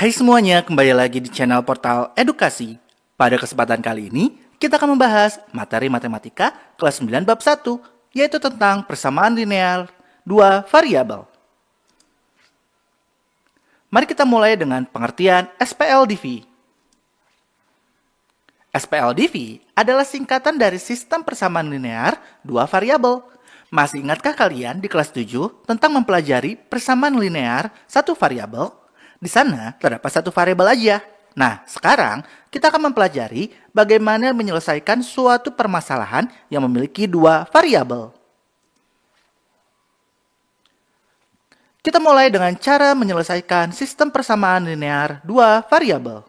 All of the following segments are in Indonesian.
Hai semuanya, kembali lagi di channel Portal Edukasi. Pada kesempatan kali ini, kita akan membahas materi matematika kelas 9 bab 1, yaitu tentang persamaan linear dua variabel. Mari kita mulai dengan pengertian SPLDV. SPLDV adalah singkatan dari sistem persamaan linear dua variabel. Masih ingatkah kalian di kelas 7 tentang mempelajari persamaan linear satu variabel? Di sana terdapat satu variabel aja. Nah, sekarang kita akan mempelajari bagaimana menyelesaikan suatu permasalahan yang memiliki dua variabel. Kita mulai dengan cara menyelesaikan sistem persamaan linear dua variabel.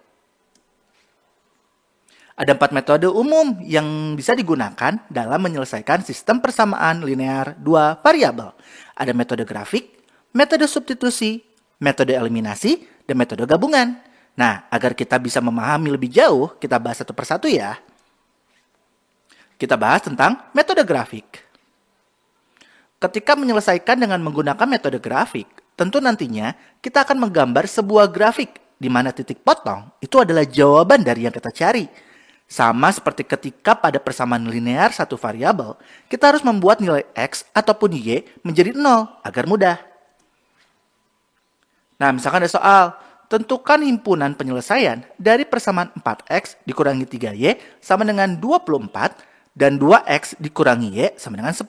Ada 4 metode umum yang bisa digunakan dalam menyelesaikan sistem persamaan linear dua variabel. Ada metode grafik, metode substitusi, metode eliminasi, dan metode gabungan. Nah, agar kita bisa memahami lebih jauh, kita bahas satu persatu ya. Kita bahas tentang metode grafik. Ketika menyelesaikan dengan menggunakan metode grafik, tentu nantinya kita akan menggambar sebuah grafik di mana titik potong itu adalah jawaban dari yang kita cari. Sama seperti ketika pada persamaan linear satu variabel, kita harus membuat nilai X ataupun Y menjadi 0 agar mudah. Nah, misalkan ada soal, tentukan himpunan penyelesaian dari persamaan 4X dikurangi 3Y sama dengan 24 dan 2X dikurangi Y sama dengan 10.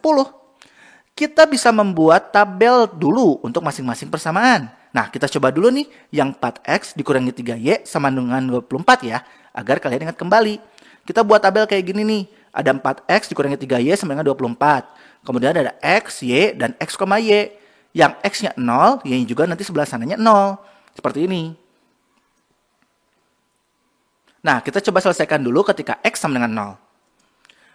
Kita bisa membuat tabel dulu untuk masing-masing persamaan. Nah, kita coba dulu nih yang 4X dikurangi 3Y sama dengan 24 ya, agar kalian ingat kembali. Kita buat tabel kayak gini nih, ada 4X dikurangi 3Y sama dengan 24. Kemudian ada X, Y, dan X, Y. Yang X-nya 0, Y-nya juga nanti sebelah sananya 0. Seperti ini. Nah, kita coba selesaikan dulu ketika X sama dengan 0.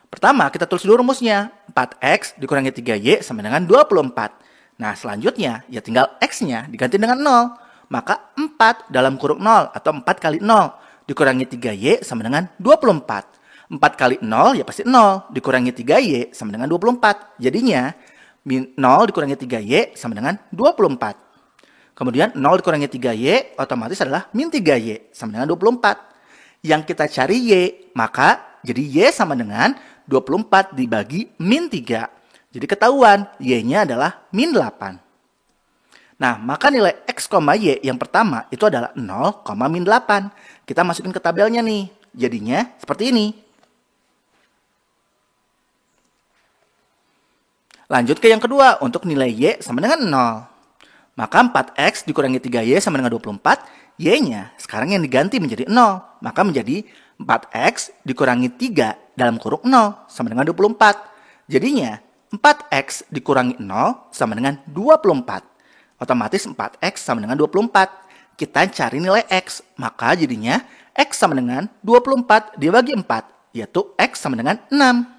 Pertama, kita tulis dulu rumusnya. 4X dikurangi 3Y sama dengan 24. Nah, selanjutnya, ya tinggal X-nya diganti dengan 0. Maka 4 dalam kurung 0 atau 4 kali 0 dikurangi 3Y sama dengan 24. 4 kali 0 ya pasti 0. Dikurangi 3Y sama dengan 24. Jadinya, 0 dikurangi 3Y sama dengan 24. Kemudian 0 dikurangi 3Y otomatis adalah min 3Y sama dengan 24. Yang kita cari Y, maka jadi Y sama dengan 24 dibagi min 3. Jadi ketahuan Y-nya adalah min 8. Nah, maka nilai X, Y yang pertama itu adalah 0, min 8. Kita masukin ke tabelnya nih. Jadinya seperti ini. Lanjut ke yang kedua, untuk nilai Y sama dengan 0. Maka 4X dikurangi 3Y sama dengan 24, Y-nya sekarang yang diganti menjadi 0. Maka menjadi 4X dikurangi 3 dalam kurung 0 sama dengan 24. Jadinya 4X dikurangi 0 sama dengan 24. Otomatis 4X sama dengan 24. Kita cari nilai X, maka jadinya X sama dengan 24 dibagi 4, yaitu X sama dengan 6.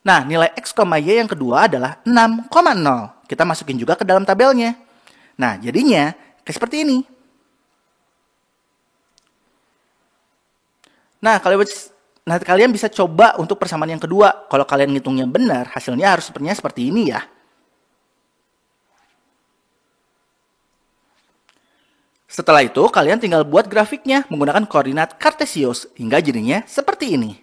Nah, nilai X, Y yang kedua adalah 6,0. Kita masukin juga ke dalam tabelnya. Nah, jadinya kayak seperti ini. Nah, kalian bisa coba untuk persamaan yang kedua. Kalau kalian ngitungnya benar, hasilnya harus seperti ini ya. Setelah itu, kalian tinggal buat grafiknya menggunakan koordinat Kartesius hingga jadinya seperti ini.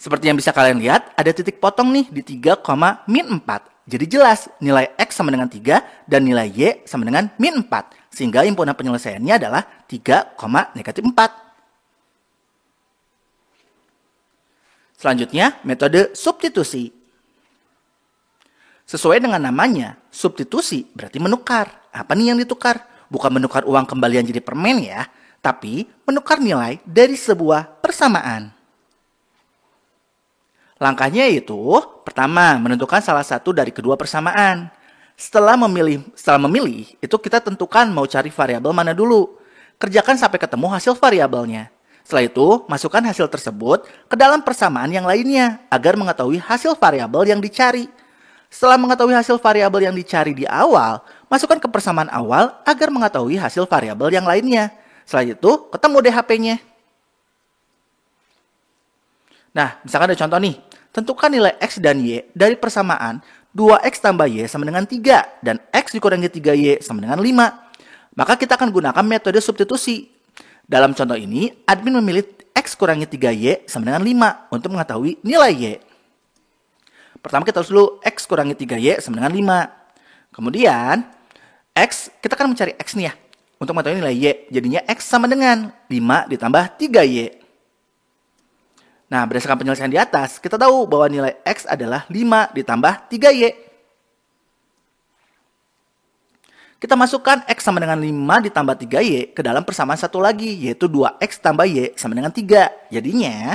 Seperti yang bisa kalian lihat, ada titik potong nih di 3, min 4. Jadi jelas nilai X sama dengan 3 dan nilai Y sama dengan min 4. Sehingga himpunan penyelesaiannya adalah 3, negatif 4. Selanjutnya, metode substitusi. Sesuai dengan namanya, substitusi berarti menukar. Apa nih yang ditukar? Bukan menukar uang kembalian jadi permen ya, tapi menukar nilai dari sebuah persamaan. Langkahnya yaitu, pertama, menentukan salah satu dari kedua persamaan. Setelah memilih, itu kita tentukan mau cari variabel mana dulu. Kerjakan sampai ketemu hasil variabelnya. Setelah itu, masukkan hasil tersebut ke dalam persamaan yang lainnya, agar mengetahui hasil variabel yang dicari. Setelah mengetahui hasil variabel yang dicari di awal, masukkan ke persamaan awal agar mengetahui hasil variabel yang lainnya. Setelah itu, ketemu deh HP-nya. Nah, misalkan ada contoh nih. Tentukan nilai X dan Y dari persamaan 2x tambah y sama dengan 3 dan x dikurangi 3y sama dengan 5. Maka kita akan gunakan metode substitusi. Dalam contoh ini, admin memilih x kurangi 3y sama dengan 5 untuk mengetahui nilai y. Pertama kita tulis dulu x kurangi 3y sama dengan 5. Kemudian, x, kita akan mencari x nih ya. Untuk mengetahui nilai y, jadinya x sama dengan 5 ditambah 3y. Nah, berdasarkan penyelesaian di atas, kita tahu bahwa nilai x adalah 5 ditambah 3y. Kita masukkan x sama dengan 5 ditambah 3y ke dalam persamaan satu lagi, yaitu 2x tambah y sama dengan 3. Jadinya,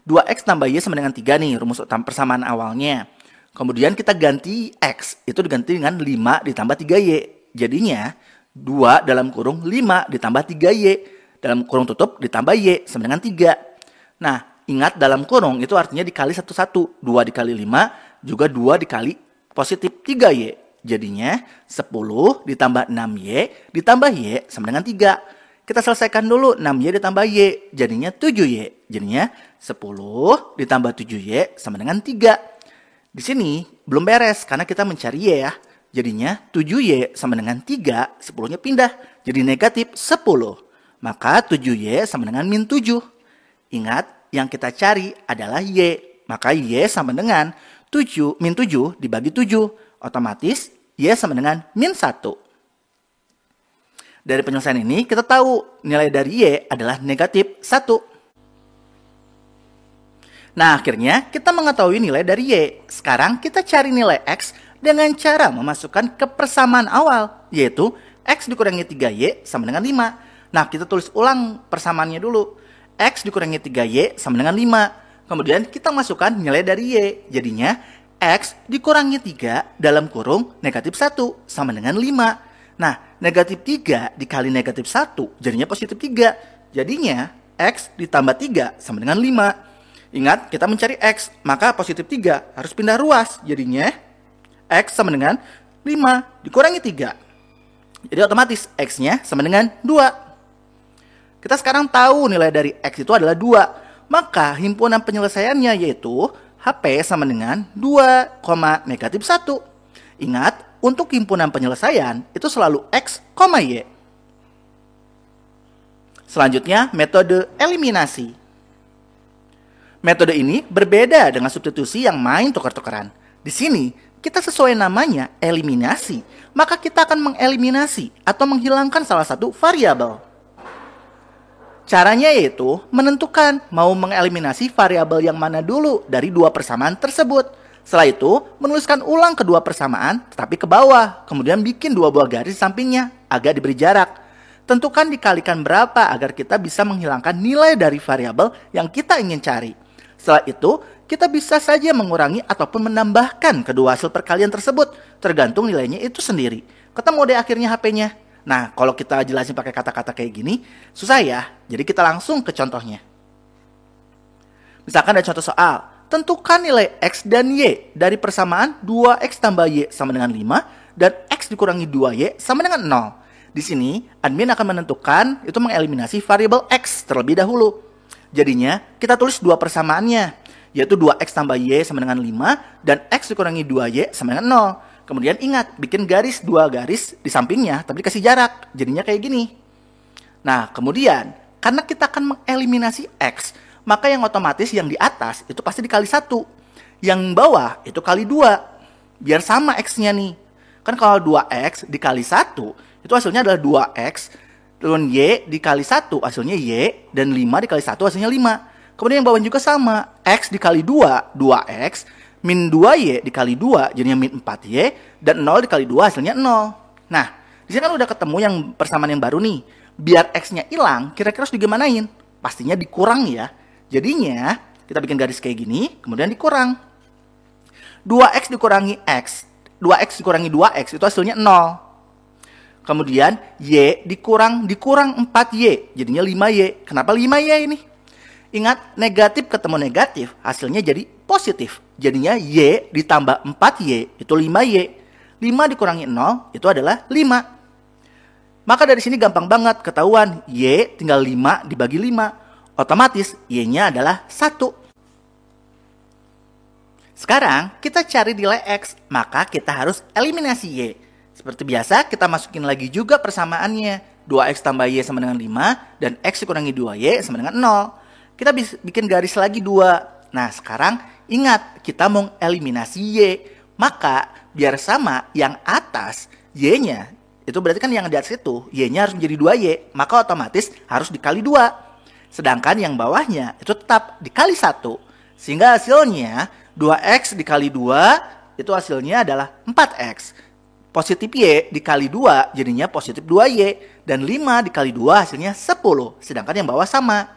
2x tambah y sama dengan 3 nih, rumus utama persamaan awalnya. Kemudian kita ganti x, itu diganti dengan 5 ditambah 3y. Jadinya, 2 dalam kurung 5 ditambah 3y, dalam kurung tutup ditambah y sama dengan 3. Nah, ingat dalam kurung itu artinya dikali 1-1. 2 dikali 5 juga 2 dikali positif 3y. Jadinya 10 ditambah 6y ditambah y sama dengan 3. Kita selesaikan dulu 6y ditambah y. Jadinya 7y. Jadinya 10 ditambah 7y sama dengan 3. Di sini belum beres karena kita mencari y ya. Jadinya 7y sama dengan 3, 10-nya pindah. Jadi negatif 10. Maka 7y sama dengan min 7. Ingat, yang kita cari adalah y. Maka y sama dengan 7, min 7 dibagi 7. Otomatis y sama dengan min 1. Dari penyelesaian ini kita tahu nilai dari y adalah negatif 1. Nah, akhirnya kita mengetahui nilai dari y. Sekarang kita cari nilai x dengan cara memasukkan ke persamaan awal, yaitu x dikurangi 3y sama dengan 5. Nah, kita tulis ulang persamaannya dulu. X dikurangi 3y sama dengan 5. Kemudian kita masukkan nilai dari y. Jadinya, x dikurangi 3 dalam kurung negatif 1 sama dengan 5. Nah, negatif 3 dikali negatif 1 jadinya positif 3. Jadinya, x ditambah 3 sama dengan 5. Ingat, kita mencari x, maka positif 3 harus pindah ruas. Jadinya, x sama dengan 5 dikurangi 3. Jadi otomatis x-nya sama dengan 2. Kita sekarang tahu nilai dari x itu adalah 2. Maka himpunan penyelesaiannya yaitu HP sama dengan 2, negatif 1. Ingat, untuk himpunan penyelesaian itu selalu x, y. Selanjutnya, metode eliminasi. Metode ini berbeda dengan substitusi yang main tukar-tukaran. Di sini, kita sesuai namanya eliminasi, maka kita akan mengeliminasi atau menghilangkan salah satu variabel. Caranya yaitu menentukan mau mengeliminasi variabel yang mana dulu dari dua persamaan tersebut. Setelah itu, menuliskan ulang kedua persamaan tetapi ke bawah, kemudian bikin dua buah garis di sampingnya agar diberi jarak. Tentukan dikalikan berapa agar kita bisa menghilangkan nilai dari variabel yang kita ingin cari. Setelah itu, kita bisa saja mengurangi ataupun menambahkan kedua hasil perkalian tersebut, tergantung nilainya itu sendiri. Ketemu deh akhirnya HP-nya. Nah, kalau kita jelasin pakai kata-kata kayak gini, susah ya. Jadi kita langsung ke contohnya. Misalkan ada contoh soal, tentukan nilai x dan y dari persamaan 2x tambah y sama dengan 5 dan x dikurangi 2y sama dengan 0. Di sini, admin akan menentukan itu mengeliminasi variabel x terlebih dahulu. Jadinya, kita tulis dua persamaannya, yaitu 2x tambah y sama dengan 5 dan x dikurangi 2y sama dengan 0. Kemudian ingat, bikin garis, dua garis di sampingnya, tapi dikasih jarak. Jadinya kayak gini. Nah, kemudian, karena kita akan mengeliminasi x, maka yang otomatis yang di atas itu pasti dikali 1. Yang bawah itu kali 2. Biar sama x-nya nih. Kan kalau 2x dikali 1, itu hasilnya adalah 2x. Dan y dikali 1 hasilnya y. Dan 5 dikali 1 hasilnya 5. Kemudian yang bawah juga sama. X dikali 2, 2x. Min 2y dikali 2 jadinya min 4y. Dan 0 dikali 2 hasilnya 0. Nah, di sini kan udah ketemu yang persamaan yang baru nih. Biar x-nya hilang, kira-kira harus digimanain? Pastinya dikurang ya. Jadinya, kita bikin garis kayak gini, kemudian dikurang. 2x dikurangi x. 2x dikurangi 2x, itu hasilnya 0. Kemudian, y dikurang 4y, jadinya 5y. Kenapa 5y ini? Ingat, negatif ketemu negatif, hasilnya jadi positif. Jadinya y ditambah 4y, itu 5y. 5 dikurangi 0, itu adalah 5. Maka dari sini gampang banget ketahuan, y tinggal 5 dibagi 5. Otomatis y-nya adalah 1. Sekarang kita cari nilai X, maka kita harus eliminasi Y. Seperti biasa, kita masukin lagi juga persamaannya. 2X tambah Y sama dengan 5, dan X dikurangi 2Y sama dengan 0. Kita bikin garis lagi 2. Nah, sekarang ingat, kita mau eliminasi Y. Maka, biar sama, yang atas, Y-nya, itu berarti kan yang di atas itu, Y-nya harus menjadi 2Y. Maka otomatis harus dikali 2. Sedangkan yang bawahnya, itu tetap dikali 1. Sehingga hasilnya, 2X dikali 2, itu hasilnya adalah 4X. Positif Y dikali 2 jadinya positif 2Y. Dan 5 dikali 2 hasilnya 10. Sedangkan yang bawah sama.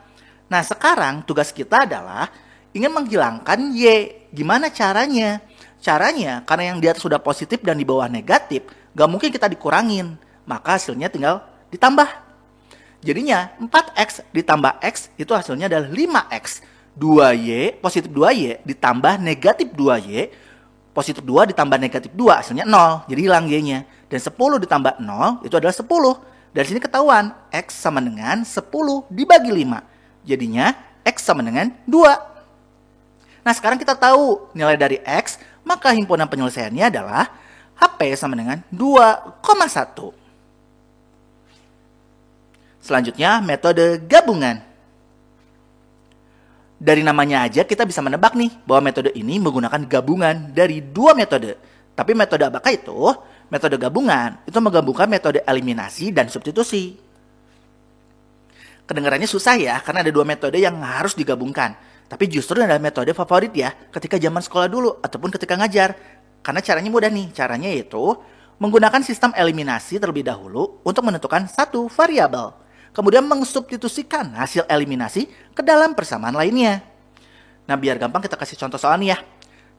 Nah, sekarang tugas kita adalah ingin menghilangkan Y. Gimana caranya? Caranya, karena yang di atas sudah positif dan di bawah negatif, gak mungkin kita dikurangin. Maka hasilnya tinggal ditambah. Jadinya 4X ditambah X itu hasilnya adalah 5X. 2Y, positif 2Y ditambah negatif 2Y. Positif 2 ditambah negatif 2 hasilnya 0. Jadi hilang Y-nya. Dan 10 ditambah 0 itu adalah 10. Dari sini ketahuan X sama dengan 10 dibagi 5. Jadinya X sama dengan 2. Nah, sekarang kita tahu nilai dari X, maka himpunan penyelesaiannya adalah HP sama dengan 2,1. Selanjutnya, metode gabungan. Dari namanya aja kita bisa menebak nih bahwa metode ini menggunakan gabungan dari dua metode. Tapi metode apakah itu? Metode gabungan itu menggabungkan metode eliminasi dan substitusi. Kedengarannya susah ya, karena ada dua metode yang harus digabungkan. Tapi justru adalah metode favorit ya ketika zaman sekolah dulu ataupun ketika ngajar. Karena caranya mudah nih, caranya yaitu menggunakan sistem eliminasi terlebih dahulu untuk menentukan satu variabel. Kemudian mensubstitusikan hasil eliminasi ke dalam persamaan lainnya. Nah, biar gampang kita kasih contoh soal nih ya.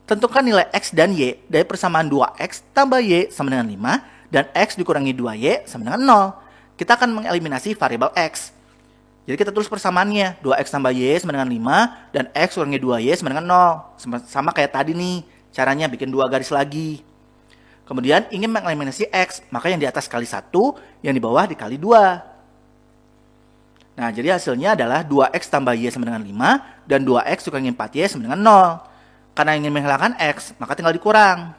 Tentukan nilai X dan Y dari persamaan 2X tambah Y sama dengan 5 dan X dikurangi 2Y sama dengan 0. Kita akan mengeliminasi variabel X. Jadi kita tulis persamaannya, 2X tambah Y sama dengan 5 dan X kurangi 2Y sama dengan 0. Sama kayak tadi nih, caranya bikin dua garis lagi. Kemudian ingin mengeliminasi X, maka yang di atas kali 1, yang di bawah dikali 2. Nah, jadi hasilnya adalah 2X tambah Y sama dengan 5 dan 2X dikurangi 4Y sama dengan 0. Karena ingin menghilangkan X, maka tinggal dikurang.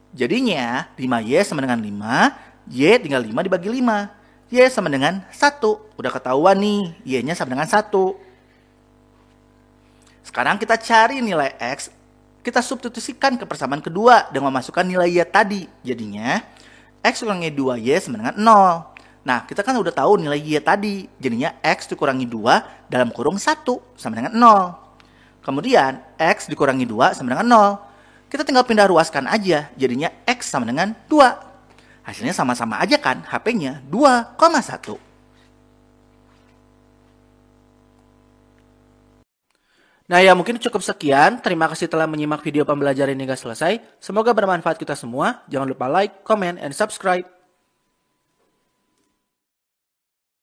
Jadinya 5Y sama dengan 5, Y tinggal 5 dibagi 5. Y sama dengan 1. Udah ketahuan nih, Y-nya sama dengan 1. Sekarang kita cari nilai X, kita substitusikan ke persamaan kedua dengan memasukkan nilai Y tadi. Jadinya X kurangi 2Y sama dengan 0. Nah, kita kan udah tahu nilai Y tadi. Jadinya X dikurangi 2 dalam kurung 1 sama dengan 0. Kemudian X dikurangi 2 sama dengan 0. Kita tinggal pindah ruaskan aja. Jadinya X sama dengan 2. Hasilnya sama-sama aja kan, HP-nya 2,1. Nah ya, mungkin cukup sekian. Terima kasih telah menyimak video pembelajaran hingga selesai. Semoga bermanfaat kita semua. Jangan lupa like, comment, and subscribe.